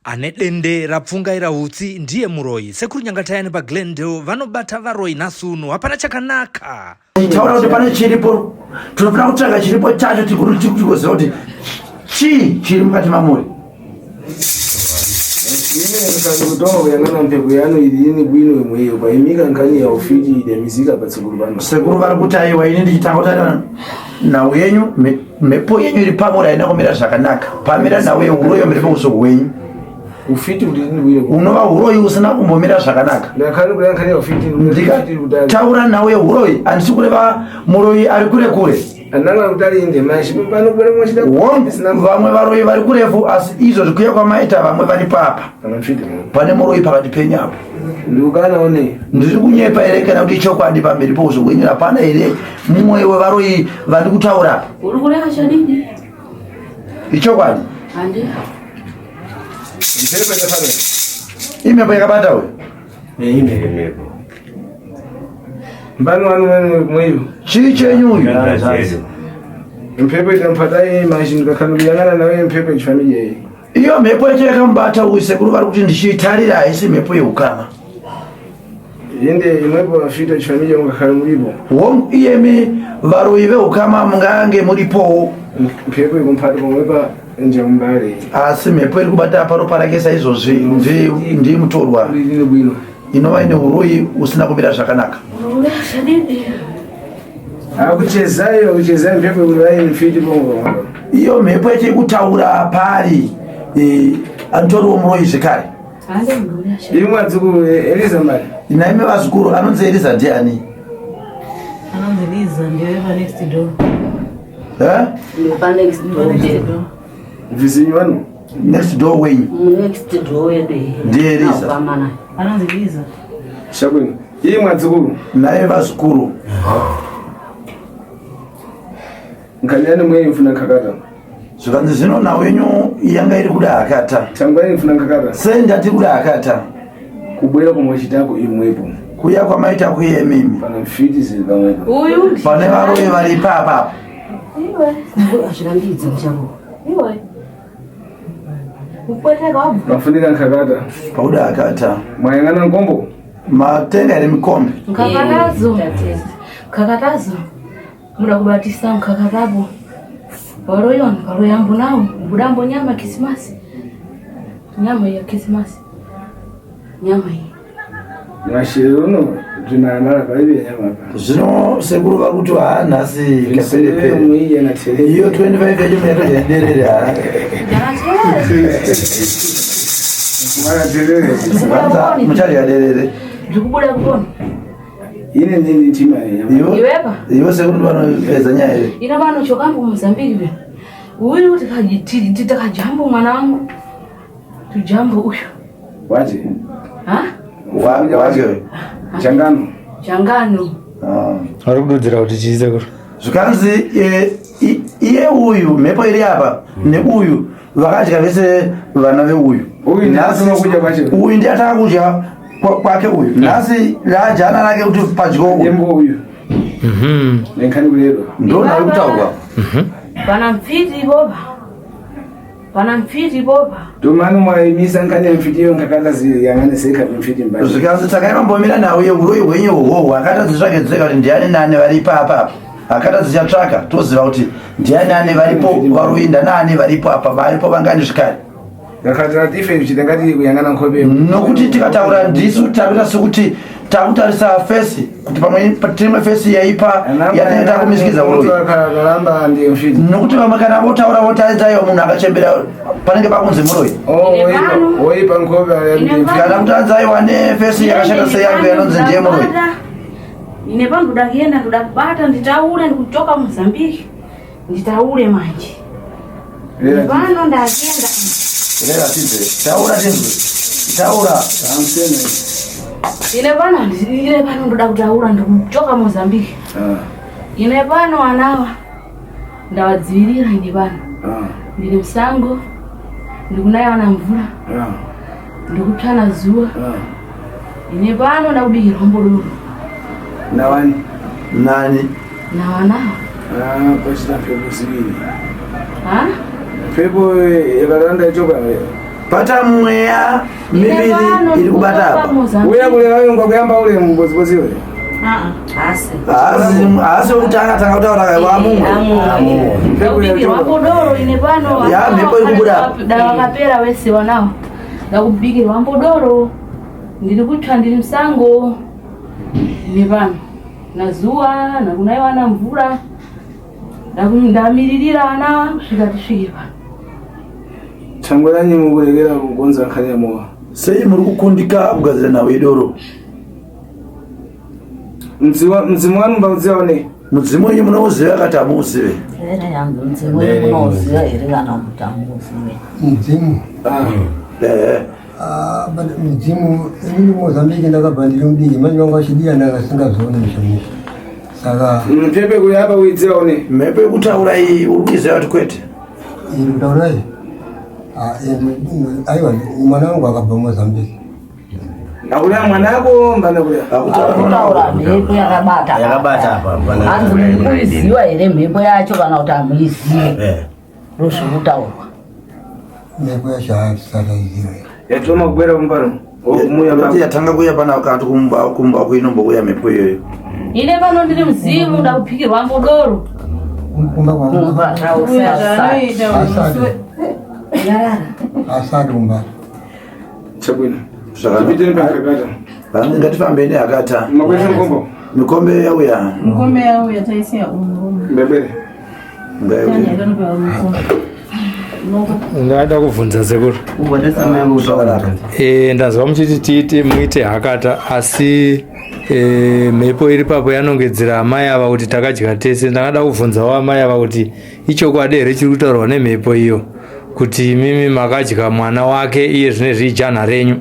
ane dende rapfungaira utsi ndiye muroyi. Sekuru Nyangatayani pa Glendale vanobata varoyi nasunu hapana chakanaka. Taura kuti pane chiripo tunofana kutsvaga chiripo chacho tikuziva kuti chiri mukati mamuri. Sekuru vari kuti aiwa ini ndichitanga kutaura nhau yenyu mhepo yenyu iri pamuri haina kumira zvakanaka. Pamira nhau yeuroyi miri pausuku hwenyu. Unova uroyi usina kumbomira zvakanaka. Ndikataura nhau yeuroyi handisi kureva muroyi ari kure kure. Vamwe varoyi vari kurefu asi izvo zvikuya kwamaita vamwe vari papa. Pane muroyi pakati penyu apo. Ndiri kunyepa here kana kuti chokwadi pamberi pousuku hwenyu hapana here mumwe wevaroyi vari kutaura. Ichokwadi? Imhepo yakabata uyu? Imhepo. Mbano wanu mweyu. Chii chenyu uyu? Mpepo itampatai mashini kakanubiyangana nawe mpepo chifamije. Iyo mhepo yacho yakambata uyu sekuru vari kuti ndichitarira haisi mhepo yeukama. Yende imwepo wafita chifamije mungakhala mulipo. Iyemi varoyi veukama mungange muripowo. Mpepo ikumpata pomwepa nje mbali. Asi mhepo iri kubata pano parakesa izvozvi ndi mutorwa. Inova ine uroyi usina kumira zvakanaka. Akuchezayo mpepo uri mfiti bongo. Iyo mhepo yacho kutaura pari anotoriwo muroyi zvekare. Imwe adzukuru Eliza mari. Naime vazukuru anonzi Eliza ndiani? Anonzi Eliza ndiye next door. Next door. Vizinyu wanu? Next door wenyu? Next door yede. Ndiye Eliza. Anonzi Eliza. Shabwini. Imwe adzukuru. Naime vazukuru. Nkanyani mwenye mfuna kakata. Zvikanzi zvino nhau wenyu yanga iri kuda akata. Changwani mfuna kakata. Sendati kuda akata. Kubwera kumwechitako imwepo. Kuya kwamaita kuye mimi. Pana mfiti zili pamwepo. Uyu. Pane varoyi vari papa. Iwe. Ashirambidza mchako. Iwe. Upweteka wabu. Mafunika nkakata. Pauda akata. Mwayangana nkombo. Matenga iri mikombe. Kakatazo. Muda kubatisa mkakatabo. Waroyona karoyambo nao. Budambo nyama kisimasi. Nyama ya kisimasi. Nyama hii. Mwashiruno tunanara karibu nyama. Zvino sekuru vari kuti nhasi kaperepe. Iyo 25 yacho muyatoderere ha. Kwanza muchadya derere. Ndikubuda kupona. Ine ndini tima ya. Iwepa? Iwe sekuru vanopedza nyaya here. Ina vano chokambo Mozambique be. Uyu kuti kajitiri titakajambo mwana wangu. Tujambo uyu. Waje? Ha? Waje. Changano. Ari kudodzera kuti chiise. Zvikanzi iye uyu mhepo iri apa neuyu vakadya vese vana veuyu. Uyu ndasinokuja kwacho. Uyu ndiye ataka kudya kwake uyu. Nhasi rajana rake kuti padyo uyu. Yembo uyu. Nenkani kulero. Ndona ari kutaurwa. Pana mfiti boba. Pana mfiti boba. Domano mwaimisa nkani ya mfiti yo ngakanda yangane seka mfiti mbali. Zvikanzi takaimbomira nawo yeuroyi hwenyu hwohwo akatadzitsvakedzeka kuti ndiani nani vari papa. Akatadzitsvaka toziva kuti ndiani nani varipo varoinda nani varipo apa varipo vangani zvikari. Ngakatira tife chitangati kuyangana nkobe. Nokuti tikataura ndisu takuita sekuti takutarisa fesi kuti pamwe timwe fesi yaipa yanoita kumisikiza uroyi. Nokuti vamwe kana votaura votaridzayo munhu akachembera panenge pakunzi muroyi. Oipa nkobe kana kutaridzayo nefesi yakashata seyangu yanonzi ndiye muroyi. Ine pangu dakienda tudakubata nditaule ndikutoka Mozambique. Nditaule manje. Vano ndakienda. Lera tize. Taura tinzwe. Taura. Ine pano ndoda kutaura ndikutoka Mozambique. Ine pano anawa ndawadzivirira ine pano. Ndine msango. Ndikunaya wana mvura. Ndikutsvana zuwa. Ine pano ndakubikira mbodoro. Nawani? Nani? Nawanawa. Kwa chita pepo sibili. Ha? Pepo yakalanda choka. pata mweya mibiri iri kubata apa uya kule wayo ngokuyamba ule mbozibozi we asi utanga tanga utaura kwa Mungu ndakubikirwa podoro ine pano ya mhepo ikubuda wakapera wese wanao ndakubikirwa podoro ndiri kutsva ndiri msango ine pano nazuwa nakunaiwa na mvura ndamiririra ana kusvika tisvike pano changoranyi mukurekera kugonza nkhani ya mowa sei muri kukundika kugadzira nawe doro mzimu wanu mbaudziwaone mudzimu wenyu munouziva akati hamuuzive Mzimu inini Mozambique ndakabva ndiri mudiki manje vangu vachidiya ndakasingazoone mishamisha saka mpepe kuri apa uidziwaone mhepo yekutaura iyi uri kuiziva kuti kwete iri kutaurai aiwa mwana wangu akabva Mozambique akulea mwanako mbana kulea akutaura mhepo yakabata apa hanzi muiziva here mhepo yacho kana kuti hamuizive rozvikutaurwa mhepo yacho hatisakaizive yatoma kubwera kumbano yatanga kuya pana wakati kumba kuinombouya mhepo iyoyo ine pano ndiri mzimu ndakupikirwa modoro kumba kwangu asati kumba chabwino ngatifambeni akata makwesha mkombo mikombe yauya taisiya mbebere ndada kubvunza sekuru ndazva muchiti tiite muite hakata asi mhepo iri papo yanongedzera amai ava kuti takadya tese. Ndangada kubvunzawo amai ava kuti ichokwadi here chiri kutaurwa nemhepo iyo kuti mimi makadya mwana wake iye zvinezvi ijana renyu?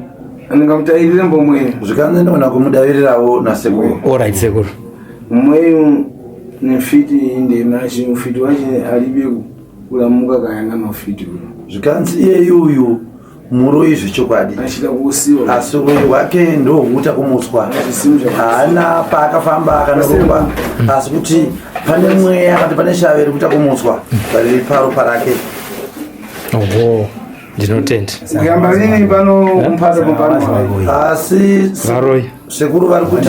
ndingamutairire mbomweyo zvikanzi ndinoona kumudavirirawo nasekuru. Alright sekuru. mweyo nefiti ndemachi mufiti wacho alibe kulamuka kayanga mafiti zvikanzi iye uyu muroi zvechokwadi achida kuusiwa asi uroi hwake ndohuta kumutswa haana paakafamba akanorumba asi kuti pane mweya akati pane shave rikuita kumutswa pariri paro parake. Oho, ndinotenda. kuyamba lini pano kumphatso kumpano asi varoi sekuru vari kuti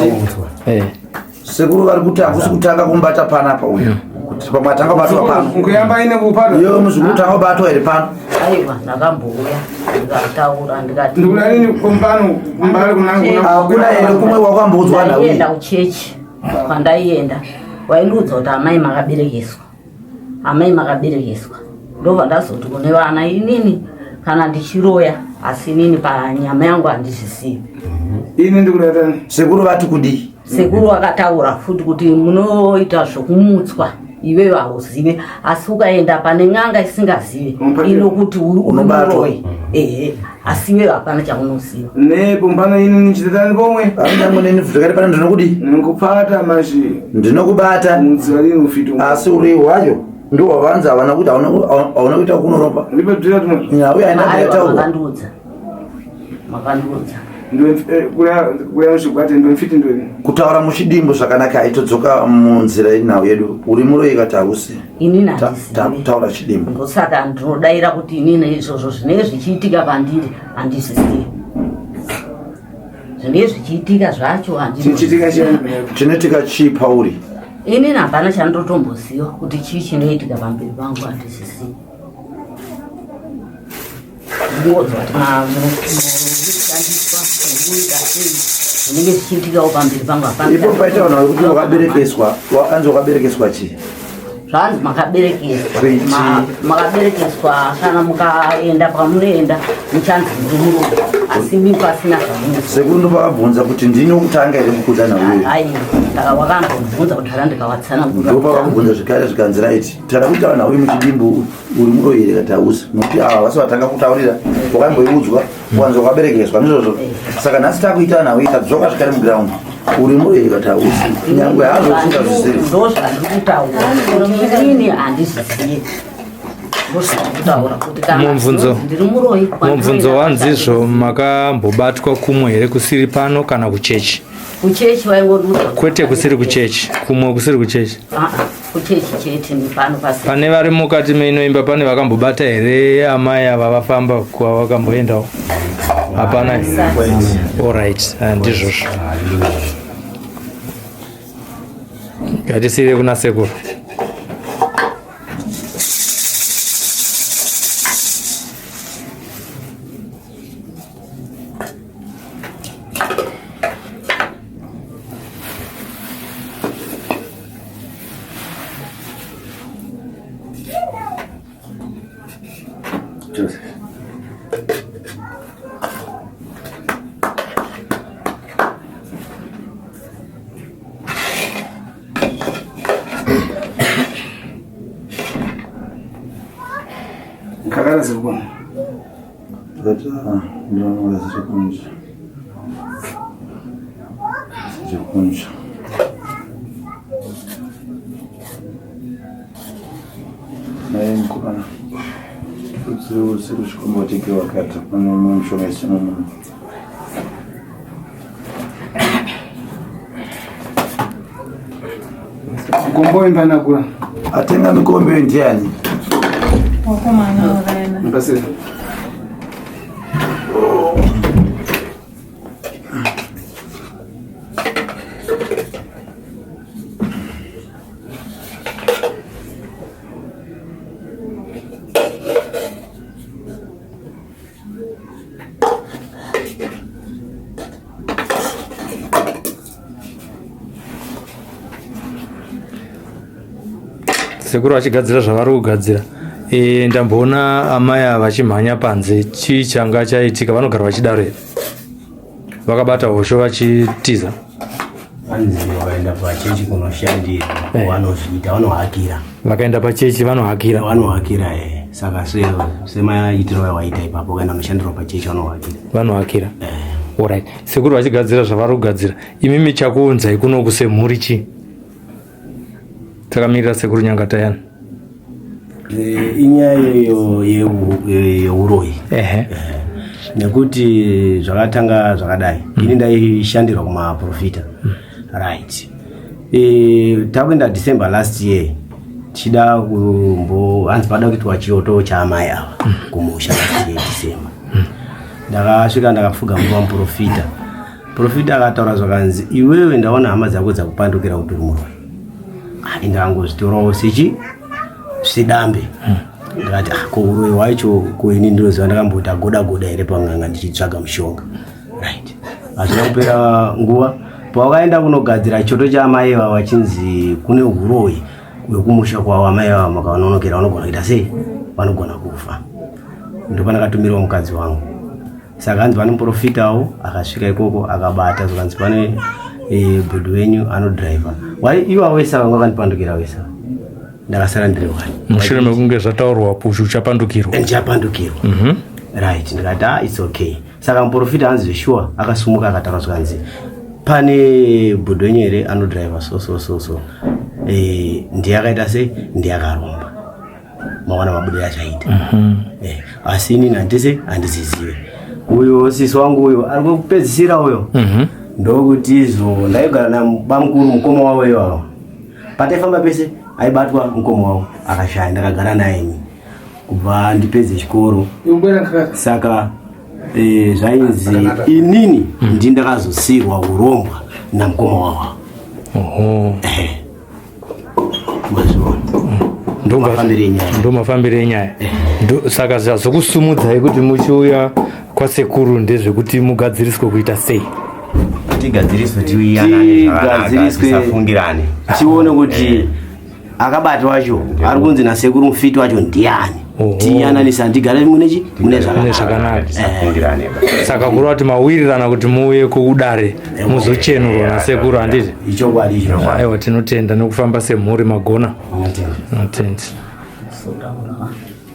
sekuru vari kuti hakusi kutanga kumbata panapa uyu kuti pamwe atanga kubatwa pano kuyamba ine kupata iyo muzukuru tanga kubatwa here pano. aiwa ndakambouya ndikataura ndikati ndikuda nini kumpano kumbali hakuna here kumwe wakambodzwa nawe. ndaienda kuchechi kwandaienda waindiudza kuti amai makaberekeswa ndobva ndazoti kune vana inini kana ndichiroya asi inini panyama yangu handizvisivi. ini ndikudatani sekuru vati kudi sekuru vakataura futi kuti munoita zvokumutswa iweyo hauzive asi ukaenda pane n'anga isingazive inokuti unobatoi asi iweyo hapana chamunoziva. nepompano ini nichitatani pomwe anyangoneni zvakati pana ndinokudi ndinokupata machi ndinokubata mudziwa lini ufiti asi uri hwacho ndo wavanza havana kuti hauna kuita kunoropa ndipedira tumwe nyawe ainaataurwa makandiudza kuya muchigwate ndomfiti ndoni kutaura muchidimbo zvakanaka haitodzoka munzira inhau yedu uri muroi ikati hausi inini taura chidimbo ndosaka ndinodaira kuti inini izvozvo zvinenge zvichiitika pandiri handizvisivi zvinenge zvichiitika zvacho chichitika chinoitika chii pauri inini hapana chandotomboziva kuti chii chinoitika pamberi pangu handizvisivi. ndingodzwa kuti kushandiswa kuita sei zvinenge zvichiitikawo pamberi pangu ipo paita vanhu vari kuti wakaberekeswa anzi wakaberekeswa chii zvanzi makaberekeswa kana mukaenda pamunoenda muchanzi muri murume asi mi pasina zvamuno sekuru ndopakabvunza kuti ndini wokutanga here kukuda nauyo aiwa saka wakambobvunza kuti hara ndikawatsanangura ndopakakubvunza zvikare zvikanzi raiti tara kuita vanhu auyi muchidimbu uri muroyere kati hausi nokuti ava vasi vatanga kutaurira wakamboiudzwa wanzi wakaberekeswa ndizvozvo saka nhasi takuita vanhu auyi tadzoka zvikare mugiraundi uri muroyere kati hausi nyangwe hazo usingazvisivi ndo zvandiri kutaura inini handizvisivi kutaura kuti kana Mumvunzo. ndiri muroi Mumvunzo wanzizvo makambobatwa kumwe here kusiri pano kana kuchechi? kuchechi vaingoduta Kwete kusiri kuchechi, kumwe kusiri kuchechi. kuchechi chete ni pano pasi Pane vari mukati meinoimba pane vakambobata here amai ava vafamba kwavakamboendawo? Hapana. Alright, ndizvozvo. Ngatisire kuna sekuru. Kakala zikubona. Ndio sikunja. Sikunja. Naye mkubana. Usiru shikumbotikiwa wakati kuna mshomesi mama. Kombo imbana kwa. Atenga mikombe ndiani. Mbasiri. Sekuru vachigadzira zvavari kugadzira. Ndamboona amai ava vachimhanya panze. Chii changa chaitika? Vanogara vachidaro here? Vakabata hosho vachitiza? Vanzi vakaenda pachechi kunoshandira vanozviita vanohakira. Vakaenda pachechi vanohakira? Vanohakira saka semaitiro vaita ipapo kaenda noshandira pachechi vanohakira. Vanohakira. Alright. Sekuru vachigadzira zvavari kugadzira. Imimi chakuunzai kuno kusemhuri chii? Takamirira sekuru Nyangatayana. Inyaya yeuroi. Nekuti zvakatanga zvakadai. Ini ndaishandira kumaprofita. Right. Takuenda December last year. Chida hanzi pada kuitwa chioto chaamai ava kumusha last year December. Ndakasvika ndakafuga nguva muprofita. Profita akataura zvakanzi iwewe ndaona hama dzako dzakupandukira kuti uri muroi. Ndangozvitorawo sedambe. Ndikati kouroi wacho kuini ndinoziva ndakambota goda here panganga ndichitsvaga mushonga. Right. Hazvina kupera nguva pawakaenda kunogadzira choto chaamai ava vachinzi kune uroi wekumusha kwavo amai ava makavanonokera vanogona kuita sei? Vanogona kufa. Ndopandakatumirawo mukadzi wangu. Saka hanzi pane muprofitawo akasvika ikoko akabata zvakanzi pane bhodhi wenyu anodhiraivha. Ivo wese vanga vakandipandukira wese. Ndakasara ndiri wani. Mushure mekunge zvataurwa pushu uchapandukirwa. Ndichapandukirwa. Right. Ndikati it's okay. Saka muprofita hanzi sure akasumuka akataura zvakanzi pane bhodhi wenyu here anodhiraivha so. Ndiye akaita sei? Ndiye akaromba. Mawana mabudo achaita. Asi inini handizizive. Uyo sisi wangu uyo ari kupedzisira uyo. Ndokuti izvo ndaigara nabamukuru mukoma wavo ivavo. Pataifamba pese aibatwa mukoma wavo akashaya. Ndakagara naye kubva ndipedze chikoro. Saka zvainzi inini ndindakazosirwa urombwa namukoma wavo. Ndo mafambiro enyaya. Saka zvazokusumudzai kuti muchiuya kwasekuru ndezvekuti mugadziriswe kuita sei? Tigadziriswe tisafungirane. Tione kuti akabata wacho ari kunzi nasekuru mufiti wacho ndiani. Tiyananisa ndigare mune zvakanaka. Saka kureva kuti mawirirana kuti muuye kudare muzochenurwa nasekuru handiti? Ichokwadi icho. Aiwa, tinotenda nekufamba semhuri magona. Notendi.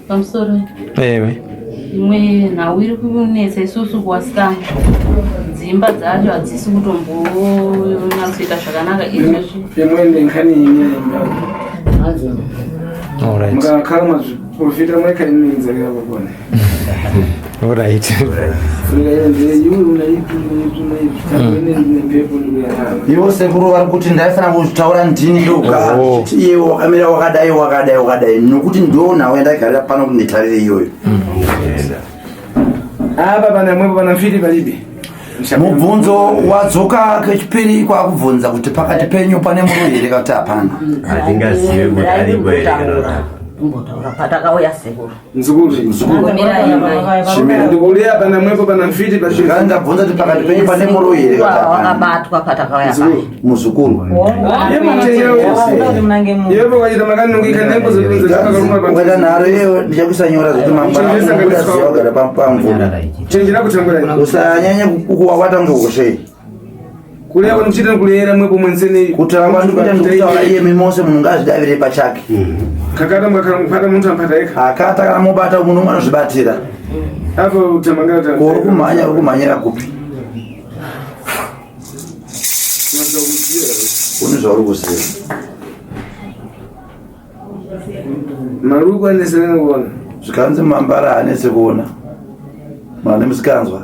Pamusoro. Ewe. Imwe nhau iri kunetsa isusu kuwasikana. Dzimba dzacho hadzisi kutombonyatsoita zvakanaka izvezvi. Imwe ndenkani inyaya. Alright. Mukakhala Profita mweka ininza yabo bwana. Alright. Funga ile yule unaipi. Iwo sekuru vari kuti ndaifana kutaura ndini ndoga iye wakamira wakadai nokuti ndona wenda igarira pano kuti nditarire iyoyo. Apa pana mwepo pana mfiti palibe. Mubvunzo wadzoka kechipiri kwakubvunza kuti pakati penyu pane murume here kuti hapana. Atingazive kuti aripo here kana patakauya sekuru Nzukuru. Ndikulia pana mwepo pana mfiti palibe. Ndabvunza kuti pakati penyu pane murume here kuti hapana. wakabatwa patakauya Muzukuru. Yepo wajita makani nungika nembo zipinza chaka karuma pa. Weda naro yewe ndichakusanyora kuti mambara mudaziva kugara pamvura. Chenjira kutangura. Usanyanya kukuwawata ngeukoshei. Kulia wanochita kulera mwepo mwenzeni. Kutaura ndikuita ndikutaura iye mimose munhu ngazvidavire pachake. Kakata mwakapata muntu ampata eka. Akata kana mubata munhu umwe anozvibatira. Hapo utamangana ta. Uri kumhanyira kupi? Kune zvauri kuziva. Maruko aneserana kuona. Zvikanzi mambara hanese kuona. Mwana musikanzwa.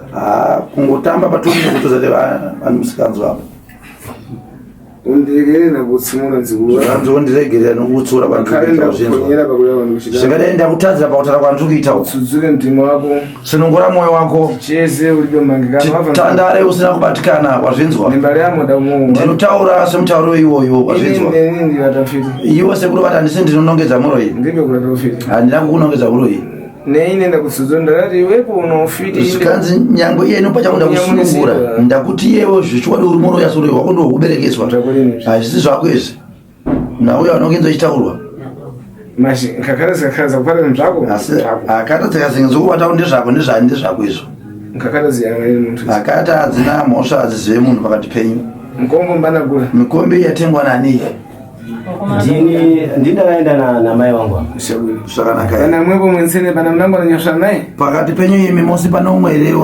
Kungotamba patoni kutozati vanhu musikanzwa apo. Undirekere nakutsimura nzikuru. Zvanzi undiregerera nokutsura Kaenda kuponyera pakulea vanhu kuchida. zvakadaenda kutadzira pakutaura kwandiri kuita uku. Sudzure mtima wako. Sinongora mwoyo wako. Chese ulibe mangikana. Tandare usina kubatikana wazvinzwa. Nimbali yamo damu. Ndinotaura semutauro iwoyo wazvinzwa. Ini ndivatafiti. Iwo sekuru vati handisi ndinonongedza muro iyi. Ndibe kulatafiti. Handina kukunongedza muro iyi. Neine ndakusudzura ndakati iwepo unofiti. Zvikanzi nyange iye nopachakunda kusunungura. Ndakuti iyewo zvichiwadi uri muro yasuro wako ndokuberekeswa. Hazvisi zvako izvi. Nauya unongenza uchitaurwa. Mashi nkakaraza kupata nzvako. Asi akatatsika zingizokubatawo ndezvako ndezvako izvo. Nkakarazi yanga iri muntu. Akati hadzina mhosva hadzizive munhu pakati penyu. Mukombo mbanagura. Mikombe yatengwa nani? ndindaenda na mai wangu Zvakanaka. Pana mwepo mwenzene pana mnango ananyosha naye. Pakati penyu imi mosi pane umwe here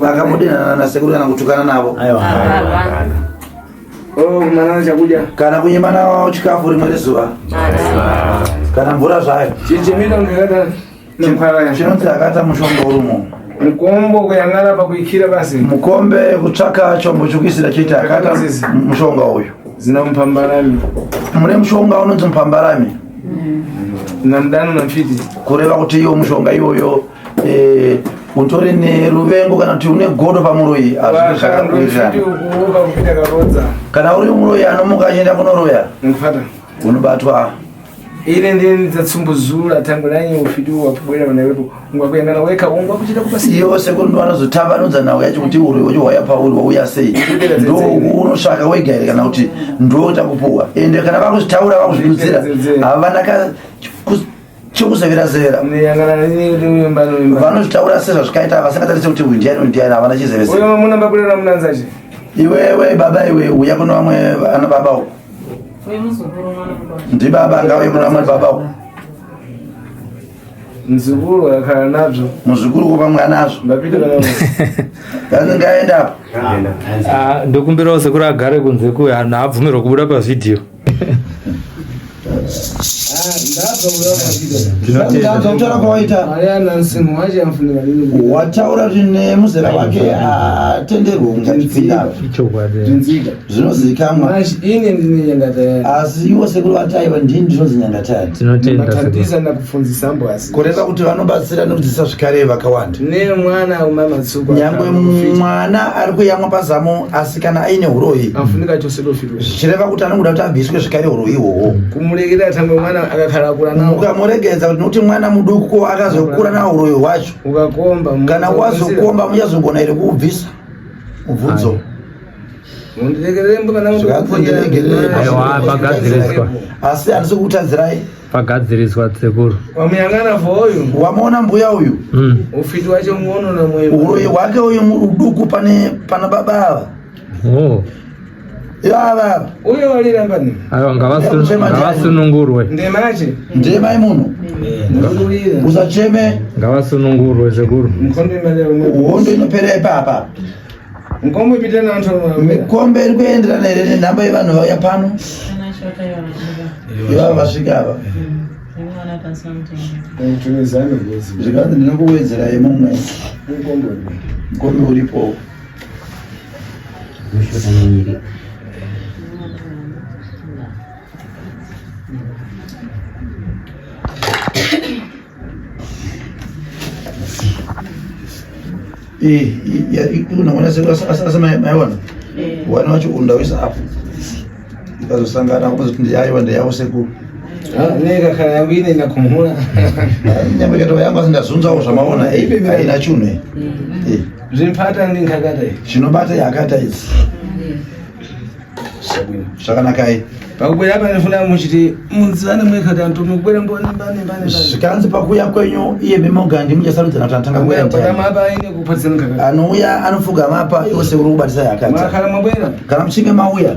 akamudenana nasekuru kana kutukana navo. Oh, manana chakuja. Kana kunyimana wawo chikafu rimwe rezuva. Kana mvura zvayo. Chichimira ungekata nemparaya. Chinonzi akata mushonga urimo. Mukombo kuyang'ana pakuikira basi. Mukombe kutsvaka chombo chokuisira chete akata mushonga uyu. Zina mpambarami. Mune mushonga unonzi mpambarami. Namdano na mfiti. Kureva kuti iyo mushonga iyoyo utori neruvengo kana kuti une godo pamuroyi azvakakuitirana. Kana uri muroyi anomuka achienda kunoroya ngufata unobatwa. Ile ndiye ndatsumbuzura tangu nanyi ufiti wapubwera vana vepo ungakuyangana weka ungwa kuchita kupasi iyo sekuru ndo vanozotambanudza nawe yacho kuti uri wauya pauri wauya sei ndo unosvaka wega here kana kuti ndo takupuwa ende kana vakuzvitaura vakuzvidudzira havana chekuzevera-zevera vanozvitaura sezvazvikaita vasingatarise kuti uyu ndiani havana chizevesera. Uyo muna mbakulera munanzaje iwewe baba iwe uya kuna vamwe ana baba uko ndi baba ngauye kuna vamwe baba uko mzukuru akhala nazvo muzukuru kupa mwana azvo mbapita kazi ngaenda apo ndokumbirawo sekuru agare kunze kuya naabvumirwa kubuda pavhidhiyo. Ndazvautaura kwawaita wataura kuti nemuzera wake atenderwe ungachipinda zvinozivikanwa asi iwo sekuru vataiva ndini ndinonzi nyangatari kureva kuti vanobatsira nekudzidzisa zvikare vakawanda nyangwe mwana ari kuyamwa pazamo asi kana aine uroyi zvichireva kuti anogoda kuti abviswe zvikare uroyi ihwohwo mukamuregedza kuti nokuti mwana muduku akazokura nawo uroyi hwacho kana wazokomba muchazogona here kuubvisa mubvunzo asi handisi kukutadzirai pagadziriswa sekuru wamuyang'ana voyu wamaona mbuya uyu ufiti wacho muono na mwema uroyi hwake uyu muduku pana baba ava ava uyo waliramba ni aiwa ngavasunungurwe ndemache ndemai munhu usacheme ngavasunungurwe sekuru mkombe malero hondo inopera ipapa mkombe pita na antu mikombe iri kuenderana here nenhamba yevanhu vauya pano ivava vasvika ava tumezana ngozi zvikati ndinokuwedzera imomwe mukombe ulipo unaona asa maiwana wana wacho undawisa apo ikazosangana kupozoti ndiyaiwa ndiyawo sekuru nekakhala yawine nakhumula nyamba ikatowa yangu asindazunzawo zvamaona aina chunwe zvimpata ndinkhakata zvinobata yakata idzi zvakanakai pakubwera apa ndifuna muchiti munzivane mwekati anthu mukubwera mbani zvikanzi pakuya kwenyu iye memogandi muchasarudzana kuti antanga patama apa aine kuphatisana nkakata anouya anopfugama apa iwo sekuru kubatisa yakata mwakhala mwabwera kana muchinge mauya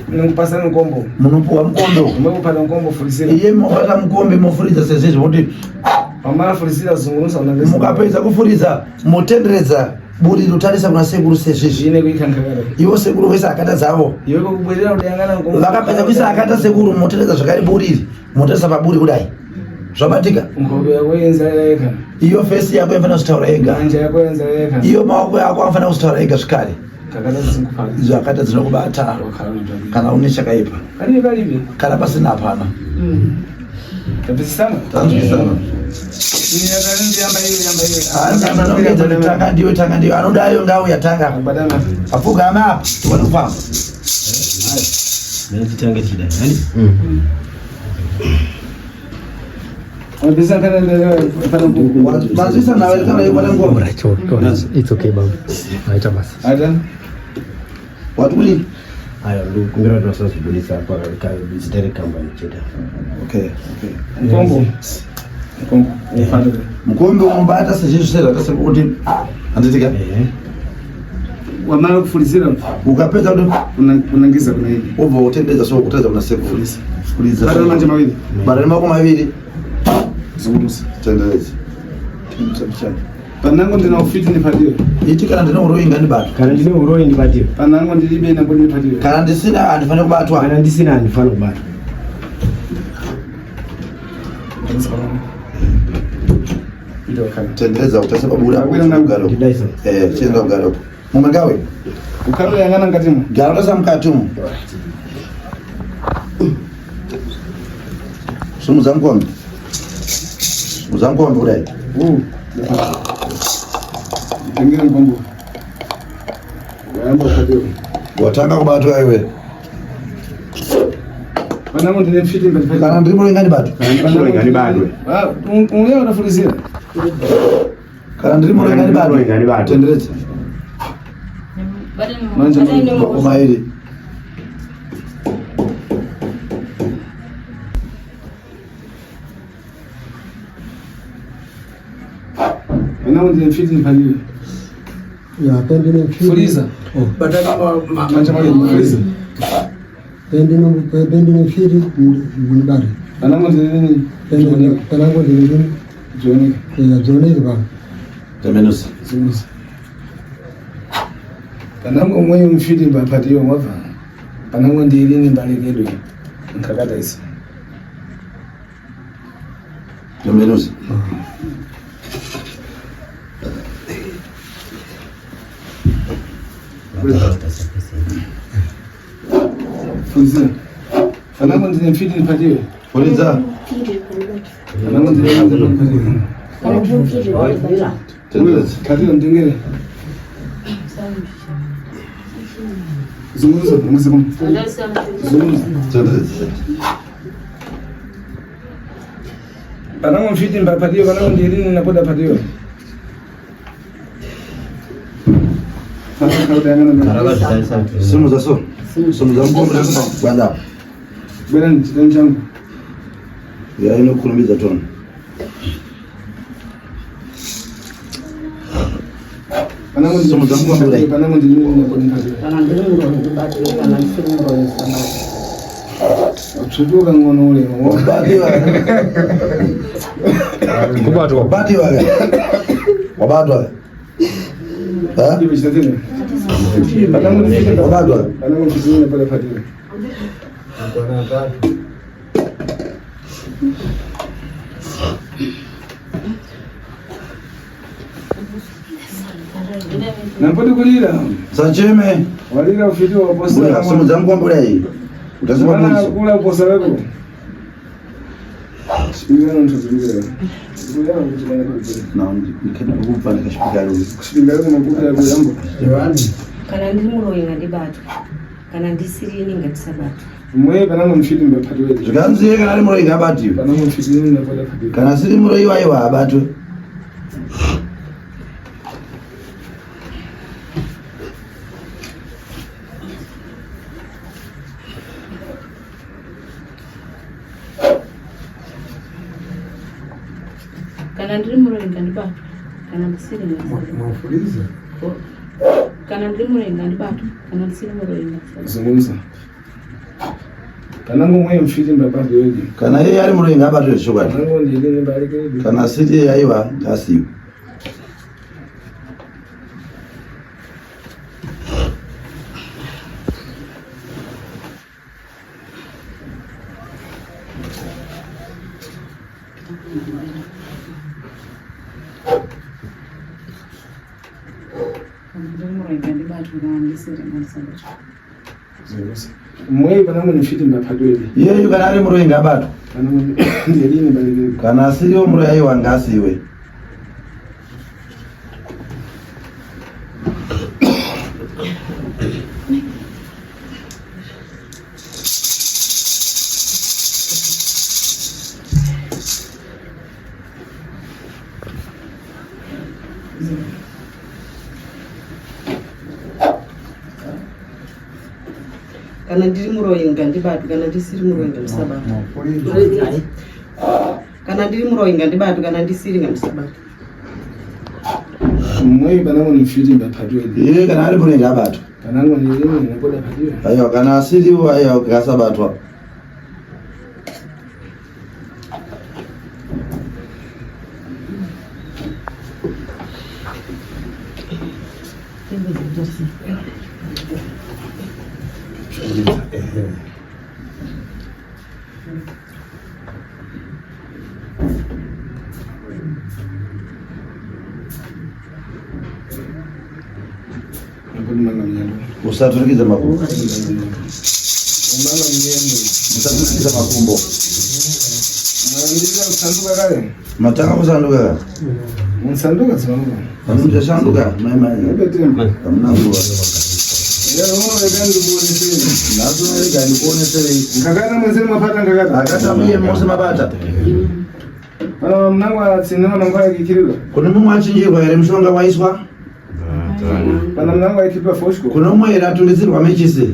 nikupasana mukombo munopuwa mukombe mwekupata mukombo fulisira iye mobata mukombe mofuridza sezizvi kuti pamala fulisira zungunusa unangesi mukapedza kufuridza motenderedza buri rotarisa kuna sekuru sezvizvi zvine kuika nkakata iwo sekuru vese akata dzavo iwe kokubwerera kuti yangana mukombo vakapedza kuisa akata sekuru moteredza zvakare buriri motarisa paburi kudai zvabatika nkhope yako yenzara yekha iyo fesi yako infanira kuzitaura yega manja yako yenzara yekha iyo maoko yako anfanira kuzitaura yega zvikare kakata zisinkuphala zvakata dzinokubata wakhala unotambira kana une chakaipa kalibe kana pasina hapana tapesisana tanzwisana tanga ndiyo anodayo ndau yatanga apfugama apa tikone kufamba titange chida yani mazvisa nawe kana ikona ngoma It's okay baba. Naita basi. wati kuli hayo ndio kungira tunasazibulisa hapa katika visitor company cheta okay mukombe umbata sezvizvi sezvakasema kuti handitika wamala kufulisira ukapedza kuti unangiza kuna hili ubva utendedza so kutedza kuna sekuru fulidza bara manje mawili bara mako maviri zungunusa tenderedza panango ndina ufiti ndipatiwe iti kana ndine uroyi ngandibata kana ndine uroyi ndibatiwe panango ndilibe nako ndipatiwe kana ndisina handifane kubatwa kana ndisina handifane kubatwa tenderedza utase pabuda ndidaisa chienda kugaroko mumwe ngawe ukalo yangana ngatimu gara utasa mukati umu simudza mukombe mudza mukombe kudai tengere mukombo wayamba kupatiwe watanga kubatwa iwe panango ndine mfiti mbatiwe kana ndiri muroyi ngandibata uya unafulisira kana ndiri muroyi ngandibata tenderedza mako mairi panango ndine mfiti ndipatiwe ya pendine mfiri fuliza bataka manje mawili fuliza pendine mfiri ndibari panango ndine nini penango ndine joni ya zoneri ba temenusa zungunusa panango mwenye mfiti mbapatiwe mwava panango ndilini mbalekedwe nkakata isi temenusa fuliza panango ndine mfiti ndipatiwe fulidza panango ndine mbapatiwe tenderedza katilo mtengere zungunusa ungisekum zungunusa tenderedza panango mfiti mbapatiwe panango ndilini nakoda patiwe simudza so simudza mukombe kwanza bwera chitani changu yainokurumidza tono panango Simudza mukombe kudai. panango ndilini nakoda patiwe kana ndiri muroyi ndibatiwe kana ndisiri muroyi sabati utsvutuka ngono ule wabatiwa Kubatwa. wabatiwa wabatwa iwe chitatene panango ndilini wabatwa panango ndilini nakoda patiwe Nampodi kulira. Sacheme. Walira ufiti wa bosi. Mbona simu zangu mbona hii? Utasema Bwana polisi. kula bosi wako. Sipigana na mtu zingine. Sipigana na mtu mwingine. Na nikenda kupanda kashipika leo. Sipigana na makuta ya kuyambo. Jawani. Kana ndi muroyi ngati batu kana ndisiriyeni ngati sabatu Mwe banango mfiti mbapatwe. Zikanziye kana muri ngabati. Banango mfiti ni napoda pati. Kana siri muri waiwa abatwe. kana ndiri muroyi ngati batu kana ndisiri ngati Mwafuliza. kana ndiri muroyi ngati batu kana ndisiri muroyi ngati sabatu. Zungumza. Banango mwe mfiti mbapatwe yoje. Kana yeye ari muri ngabati shobati. Banango ndile ni barike. Kana siri yaiwa ngasiwa. Ndiri muroyi ngati batu kana ndisiri ngati sabatu. Zungumza. Mwe banango mfiti mbapatwe yoje. Yeye kana ari muri ngabati. Banango ndile ni barike. Kana siri muri yaiwa ngasiwe. kana ndiri muroyi ngati batu kana ndisiri muroyi ngati sabatu Mwafuliza. kana ndiri muroyi ngati batu kana ndisiri ngati sabatu Mwe banango mfiti mbapatwe yoje. Yeye kana ari muri ngabati. Banango ndile ni napoda pati. Ayo kana siri waiwa kasabatwa. Nampodi manga mnyendo. Usaturikize makumbo. Manga mnyendo. Usaturikize makumbo. Mwandira usanduka kale. Matanga kusanduka. Msanduka sanduka. Amunja sanduka mama. Ebetemba. Kamnangua. Yaro mwe gandu bone sene. Nazo rega nikuone sere. Ngakana mwese mwapata ngakata. Akata mwe mose mabata. Bana mnangwa tsinana mangwa ikiriro. Kuna mumwe achinjirwa ere mushonga waiswa. Bana mnangwa ikiriro foshko. Kuna mumwe ere atungizirwa mechise.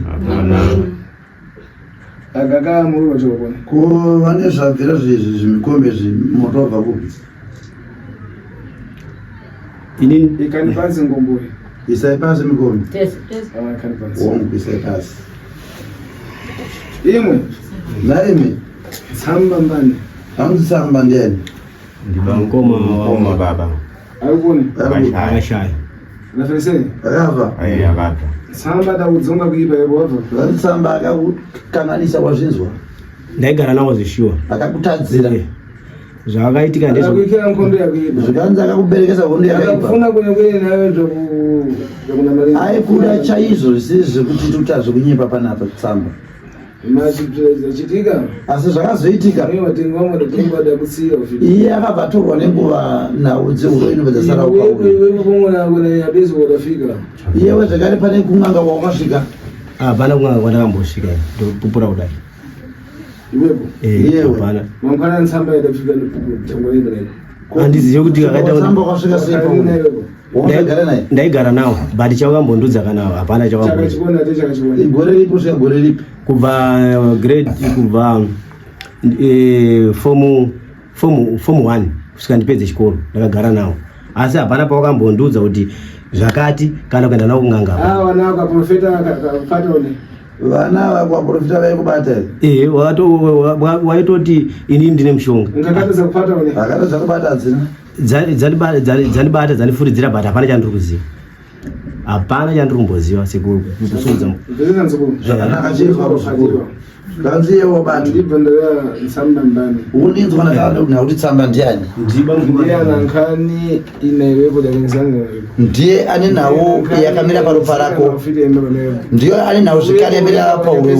Agaga muri wajobone. Ko vane zvabvira zvimikombe zvimotobva kupi. Ini Ikani pasi ngombori. Isai pasi mikombe. Yes. Awa ikani pasi. Wongu isai pasi. Imwe Naimi. tsamba mbani. Amutsamba ndiani. ndibangoma wa baba. Ayubone. Ashai. Na feseni. Akava. Akapa. Tsamba da udzonga kuipa yebo wava. Vanitsamba akakukanganisa wazvinzwa. Ndaigara nawo zishuwa. Akakutadzira. Zvakaitika ndezvo. Akuikira nkondo yakuipa. Zvikanzi akakuberekesa hondo yakaipa. Akafuna kunyengwe nayo zvokuna mari. Aikuda chaizvo zvisiri zvekuti tutazve kunyepa panapa tsamba. Machi zvachitika. Asi zvakazoitika. Mwe matengo wamwe ndatengo da kusiya ufiti. Iye akabatorwa nenguva nhau dzehuroino vedzasara upauri. Wewe kumona kuna yabezo wadafika. Iye wezvakare pane kun'anga kwawakasvika. Hapana kun'anga kwandakambosvika ndopupura kudai. Iwepo. Iyewe. Hapana. Mangwana nsamba yadafika ndopupura ndai. Handizivi kuti Tsamba akaita kwasvika sei pauri. Wakagara naye. ndaigara nawo but chakambondudza nawo hapana chakambondudza Chakachibona ate chakachibona. Gore ripo svika gore ripi. kubva grade kubva form 1 kusvika ndipedze chikoro ndakagara nawo asi hapana pawakambondudza kuti zvakati kana kuenda nawo kun'anga. Wana akaprofeta akapata one. Vana vakwaprofita vaikubata here. waitoti inini ndine mushonga Ngakatadza kupata one. Akatadza kubata hadzina. dzandibata dzandifuridzira but hapana chandiri kuziva. Hapana chandiri kumboziva sekusudza. Ndezera nzoko. Zvakanaka chiri paro zvikuru. Ganziye wabantu ndibvandara nsamba mbani uninzwa na kuti tsamba ndiani ndiye anankani inaiwepo dalenzanga ndiye ane nawo yakamira paropa rako ndiyo ane nawo zvikari yamira pauri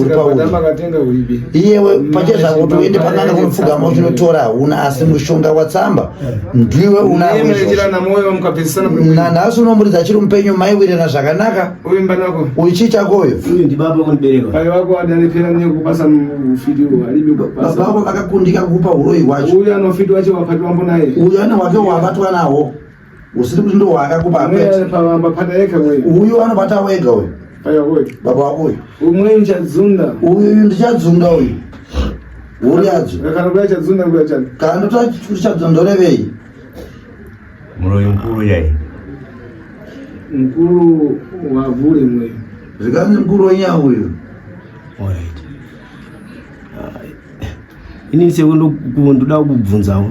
iyewe pacheza kuti uende pananga kunopfugama uchinotora una asi mushonga watsamba ndiwe unanhasi unomburidza chiri mupenyu maiwirana zvakanaka uyu chii chakoyo baba vako vakakundika kukupa uroi hwacho uyu ane hwake hwabatwa nawo usiri kuti ndo hwakakupa uyu anobata wega uyu baba wako uyu uyu ndichadzunda uyu uriadzo kana ndota kuti chadzondorevei muroi mkuru yai mkuru wavule mwe zvikanzi mkuru wenya uyu ini sekuru ndoda kubvunzawo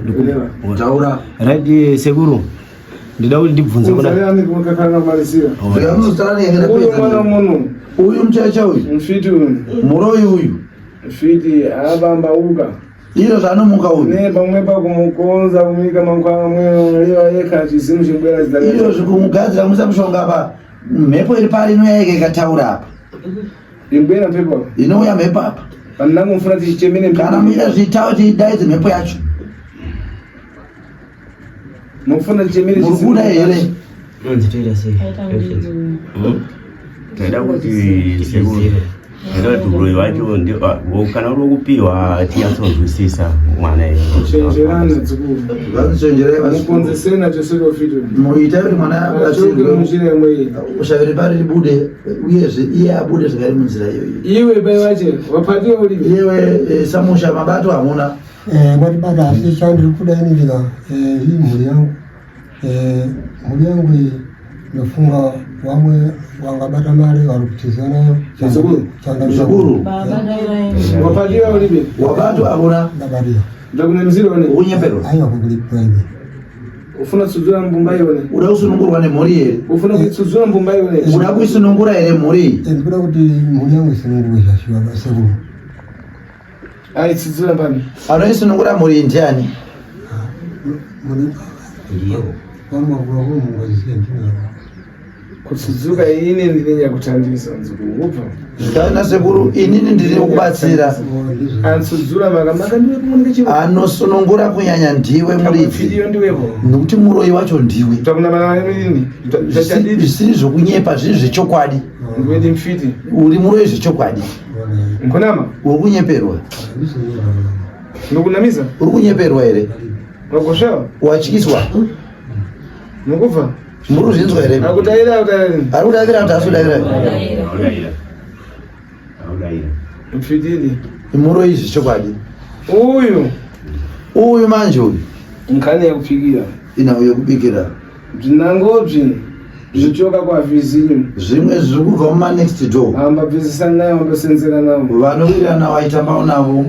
taura right sekuru ndida kuti ndibvunze uyu mucheche uyu mfiti uyu muroi uyu mfiti abambauka iyo zvanomuka uyu ne pamwe pakumukonza kumika mankwama mweyo yeka chizimu chimbwera zidalira iyo zvikumugadzira musa mushonga apa mhepo iri pari inoyaika ikataura apa imbwera mhepo inouya mhepo apa pandangu mfuna tichichemene kana muita zvitawo tidaidze mhepo yacho mufuna tichemene murikuda here taida kuti sekuru ndaida kuti uroi wacho kana uri wokupiwa tiyatsonzwisisa mwana chenjerana dzikuru mukonzesena chosero fito muita kuti mwana ushaviri pari ribude uyezve iye abude zvakari munzira iyoyo iwe bai wache wapatiwa uri iwe samusha mabato hamuna matibata asi chandiri kuda inindika hii mhuri yangu nofunga vamwe vangabata mari vari kutiza nayo zvikuru wapatiwa uribe wabato hamuna ndabaria ndakune mziro one unyeperwa aiwa kuguli prime ufuna tsudzura mbumba ione uda kusunungurwa nemhuri here ufuna kutsudzura mbumba ione uda kuisunungura here mhuri iyi ndikuda kuti mhuri yangu isunungurwe zvashiwa sekuru ai tsudzura mbani anoisunungura mhuri iyi ndiani mhuri vamwakuvako mungozisendinaa kutsudzuka ini ndinenge kutandisa nzukubva zvikana sekuru inini ndiri kubatsira ansudzura makamaka ndiwe kumunike chivo anosunungura kunyanya ndiwe muridzi video ndiwepo nokuti muroi wacho ndiwe takuna mana ini zvisiri zvokunyepa zviri zvechokwadi ndikuendi mfiti uri muroi zvechokwadi nkunama uri kunyeperwa ndokunamiza uri kunyeperwa here wakoshawa watyiswa nokubva muri kuzvinzwa here akudayira ari kudavira kuti asudavira mfitidi muroi zvechokwadi uyu manje uyu nkhani yakupfikira inawo yekubikira bzinangobzi zvichoka kwavhizinyu zvimwe zviri kubva mumanext door ambabvisisana nayo ambasenzera navo vanovira navo aitambawo navo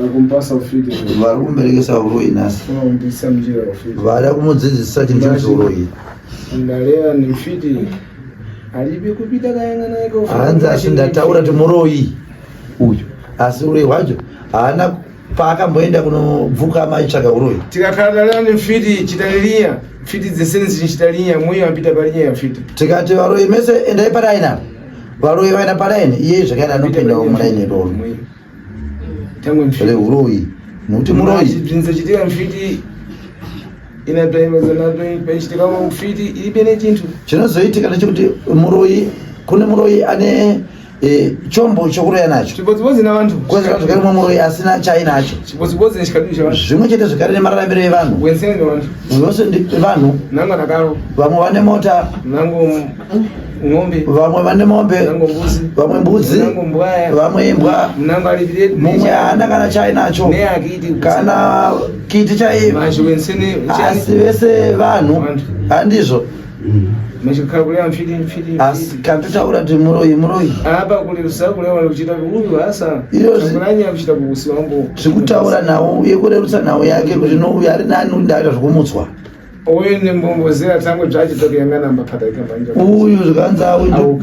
akumpasa ufiti vari kumberekesa uroi nhasi unombisa mjira ufiti vada kumudzidzisa chinhu uroi ndaleva nemfiti alibe kupita kayang'anaiko hanzi asi ndataura kuti muroi uyu asi uroi hwacho haana paakamboenda kunobvuka maitsvaga uroi tikakhala ndaleva nemfiti chitaliria mfiti dzesene chitalinya mweyo ampita palinya yamfiti tikati varoi mese endai paraini apa varoi vaenda paraini iye zvakaenda anopendawo muraini iroro tangwe mfiti uroi nokuti muroi bzinza chitika mfiti inatoivazaatoichitika mufiti ilibe nechintu chinozoitika ndechekuti muroi kune muroi ane chombo chokuroya nacho chibodzibodzi navantu kwezi vantu karimwe muroi asina chainacho chibodzibodzi nechikadii chavantu zvimwe chete zvakare nemararamiro evanhu wensene nevantu vose vanhu nango nakaro vamwe vane mota nango ng'ombe vamwe vane mombe nango mbuzi vamwe mbudzi nango mbwaya vamwe imbwa nango alipire mumwe haana kana chainacho neakiti kana kiti chaivo manje wensene asi vese vanhu handizvo machikakhalkulera mfiti asi katotaura kuti muroi apa kuli rusakulewa kuchita uyu hasa tangulanyi akuchita kukusiwambo zvikutaura nawo uye kurerutsa nhau yake kuti nouyu ari nani ndaita zvokumutswa Oine mbongozera tangu jaji tokuyangana mbapata ikambanja. Uyu zvikanza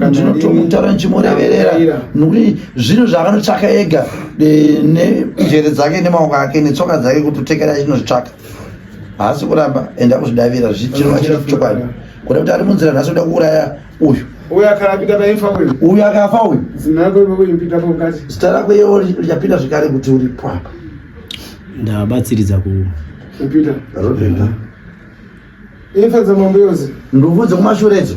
ndinotomutaura nchimureverera nokuti zvinhu zvaakanotsvaka ega nenjere dzake nemaoko ake netsoka dzake kuti utekera chinozvitsvaka haasi kuramba enda kuzvidavira zvichirova chiri chokwadi kuda kuti ari munzira nhasi uda kuuraya uyu akarapita paimfa uyu akafa uyu zinakoimpitaponkati zita rako iyewo richapinda zvekare kuti uripo apa ndabatsiridza kupita rodenda imfa dzamambo yose nduvu dzokumashuredzo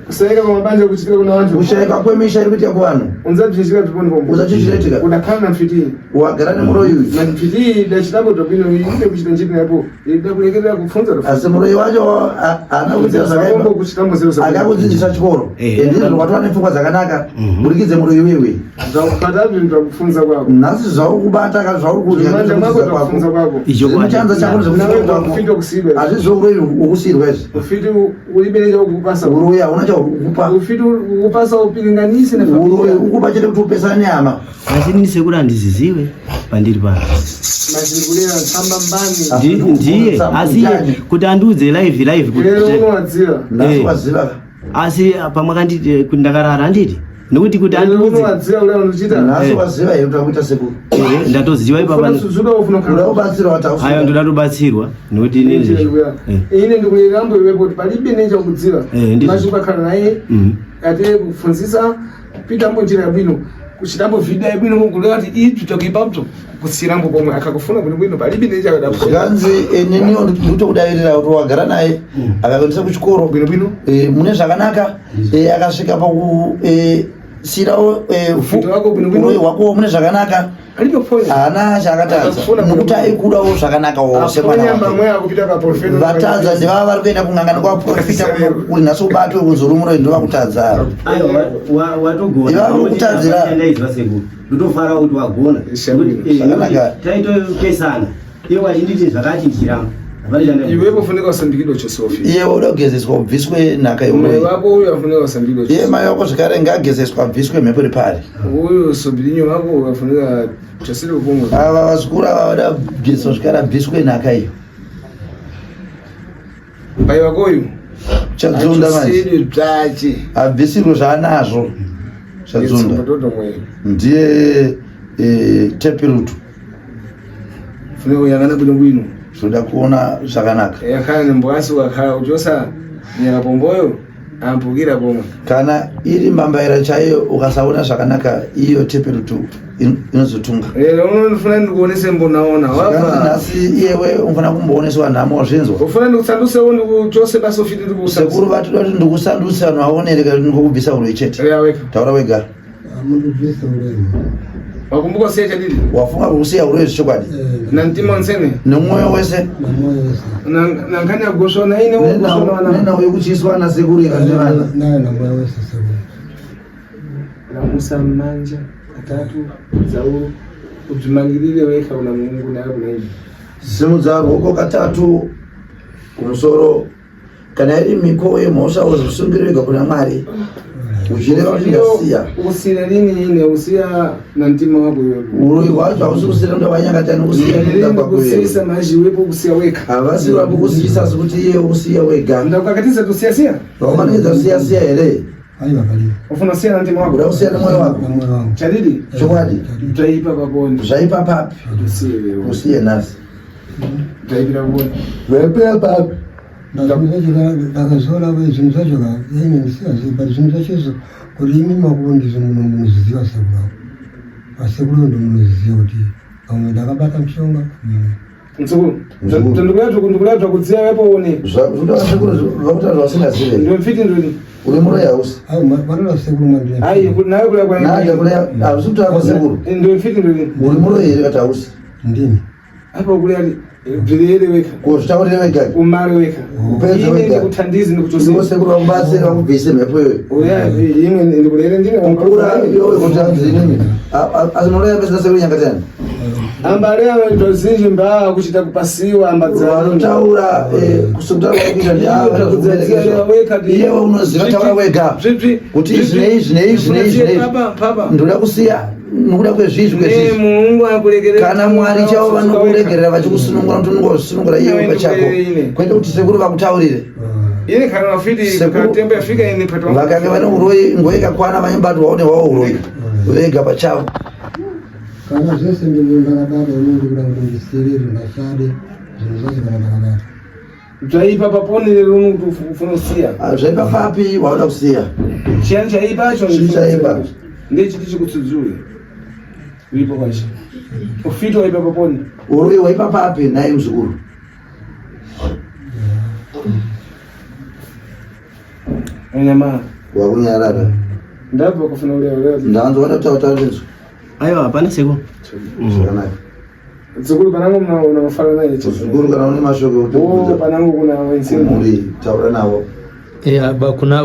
kusayika kwamabanja kuchitika kuna vantu kushayika kwemisha iri kuitika kuvanhu unzabvishika zviponi pombo uzachizviretika udakhala na mfiti wagara nemuroi uyu na mfiti dachitabo topino ide kuchita nchipi napo ida kulekerera kupfunza asi muroi wacho haana kudzidzira zvakaipa akakudzidzisa chikoro ndizvo watova nepfungwa dzakanaka burikidze muroi wewe zvakupatazvinhu kupfunza kwako nhasi zvaukubata zvaurikudyakufunza kwako zvimuchanza chako hazvizvouroi wokusiyirwa izvi ufiti ulibeneja ukupasa uroi hauna chakukupa ufiti ukupasa upiringanise uroi ukupa chete kuti upesana nehama asi nini sekuri handiziziwe pandiri pano mazingulira tsamba mbani ndiye asi kuti andiudze live lero unowadziva ndasiwaziva asi pamwe kanditi kuti ndakarara handiti nokuti kuti andiudze unowadziva ule unochita ndasiwaziva here kuti akuita sekuru ndatoziva ipapa uda kubatsirwa watausika ayo ndoda tobatsirwa nokuti ine ndikulirambo iwepo kuti palibe nechakudziva machikakhala naye ate kufunzisa kupita mbonjira yabwino kuchitambo vida yabwino mukuleva kuti ipi tokiipapto kutsirambo pomwe akakufuna bwino bwino palibe nechakadazikanzi neniwo ndikutokudavirira kuti wagara naye akakuendesa kuchikoro bwino bwino mune zvakanaka akasvika pakusirawo uroi hwako mune zvakanaka haana chaakatadza nokuti aikudawo zvakanakawo sevatadza ndevava vari kuenda kung'ang'ana kwaprofita uri nhasi ubatwe kunzori muroi ndovakutadza ivava kutadzira ndotofara kuti wagona taitopesana iye wachinditi zvakati njiramo iwepo ufunika usambikidwa chosofi iye uda kugezeswa ubviswe nhaka yomai wako uyu afunika usambikidwa iye mai wako zvekare ngagezeswa abviswe mhepo iri pari uyu sobhirinyo wako afunika chosiri kupumwa ava vazukuru ava vada kugezeswa zvikare abviswe nhaka iyo pai wako uyu chadzunda manje zvache abvisirwe zvaanazvo chadzunda ndiye tepirutu funika kuyangana bwino bwino zvoda kuona zvakanaka yakhala nembwasi wakhala uchosa nyakapomboyo ampukira pomwe kana iri mbambaira chaiyo ukasaona zvakanaka iyo teperutu inozotunga unofuna ndikuonese mbonaona nhasi iyewe unofana kumbooneswa nhamo wazvinzwa ufuna ndikusandusewo ndikuchose basofiti sekuru vatoda kuti ndikusanduse vanhu vaonereka kuti ndikokubvisa uroi chete taura wega wakumbuka usiya chadidi wafunga kusiya uroi zvechokwadi na mtima nsene nemwoyo wese nankani yagoshona inenawo yekuchiswa nasekuru ikandevana namusa manja atatu dzauru udzimangirire weka una mungu naye kunaini simudza ruoko katatu kumusoro kana iri miko yemhosva uzvisungire wega kuna mwari uchireva kuti ndasiya usira lini ine usiya na mtima wako uroi hwacho hausi kusiyira kuti wanyakata nokusiyisa mazhi wepo kusiya weka havasi vapo kusiyisa asi kuti iye usiya wega ndakukakatiza tusiyasiya vakumanikidza kusiyasiya here ufuna usiya na mtima wako uda kusiya nemwoyo wako chadidi chokwadi zvaipa paponi zvaipa papi usiye nhasi zvaipira kuponi zvaipira papi ndakazola zvinhu zvacho kaine ndisiyazivi but zvinhu zvachoizvo kuti imi makuru ndizvo munoziva sekuru ako asekuru ndomunoziva kuti pamwe ndakabata mushonga ndikulatwa kudziya wepoone zvakuta zvasingazive ndomfiti ndoni uri muroi hausi vanola sekuru naye kulaya hausi kutoako sekuru ndomfiti ndoni uri muroi here kati hausi ndini apa kulali bvirere weka kuzvitaurire wega umare weka upedze wega ndikutandizi ndikusekuru vakubatsira vakubvise mhepo iyoyo imwe ndikulere ndine ukura iyoyo kuti anzi inini asi munoyambesina sekuru nyakatani ambale awe zinji mbaa kuchita kupasiwa ambadzana vanotaura kusomtaura kuita ndiyewe unoziva taura wega kuti zvinei ndoda kusiya nokuda kwezvizvi kana Mwari chavo vanokuregerera vachikusunungura kuti unongosunungura iyewe pachako kwete kuti sekuru vakutaurire vakange vane uroyi nguva ikakwana vanyambatwawo nehwavo uroyi vega pachavo kana zvese ndakabata inenge kuda kuti ndisirire ndashade zvinhu zvose kana ndakabata zvaipa paponi lero ufuna kusiya zvaipa papi wauda kusiya chiyani chaipacho chaipa ndechiti chikutsudzure uipo kwacho ufiti waipa paponi uroyi waipa papi naye mzukuru anyamara wakunyarara ndabva kufuna uleo ndanzwa tautaurizo aiwa hapana seko zvakanaka dzukuru panangu unamafara naye dzukuru kana une mashoko panangu kuna muri taura navo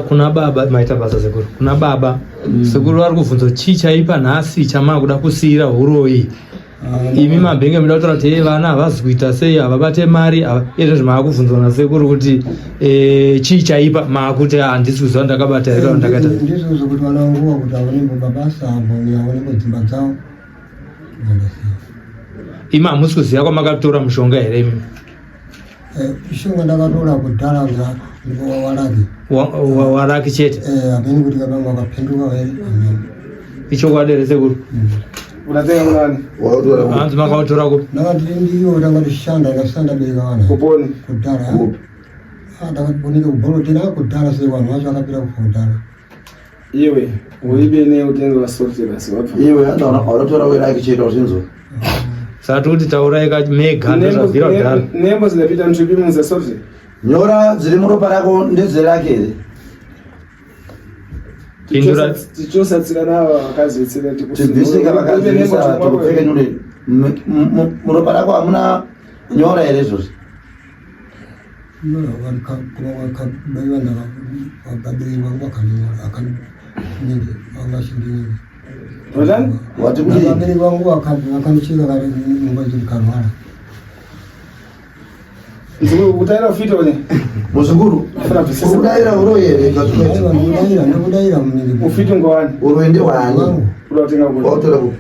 kuna baba maita basa sekuru kuna baba sekuru vari kubvunza chii chaipa nhasi chamakuda kusiyira uroyi imi mabhenge muda kutaura kuti vana havazi kuita sei havabate mari izvozvo maakubvunzwa nasekuru kuti chii chaipa maakuti handisi kuziva ndakabata here kana ndakaita ndizvozvo kuti vana vanguva kuti havanembo mabasa avo havanembo dzimba dzavo imi hamusi kuziva kwamakatora mushonga here imi mishonga ndakatora kudhara waraki chete hapeni kuti kabangu vakapinduka here ichokwadi here sekuru unatenga munani hanzi makautora kupi ndakati ndiyo ndakatishanda ndashanda bereka vana kuponi kudhara ndakaboneka kubolotera kudhara sei vanhu vacho vakapira kufa kudhara iwe uibene utenga vasorte basi wapfa iwe wanotora weraki chete uzvinzwa sati kuti taurai mega ndozvabvira kudhara nembo dzinapita mutsupi zasorte nyora dziri muropa rako ndedzerake here tichosatsikana ava vakazvetsera tibvisika vakazvisa tikupfeke nyure muropa rako hamuna nyora here izvozvi wati kuti vabereki vangu vakanicheka kare mumba dzirikarwara utaira ufite one muzukuru urudayira uroyi here ndikudayira munenge ufite ngowani uroyi ndehwani udatenga kuti wautora kupi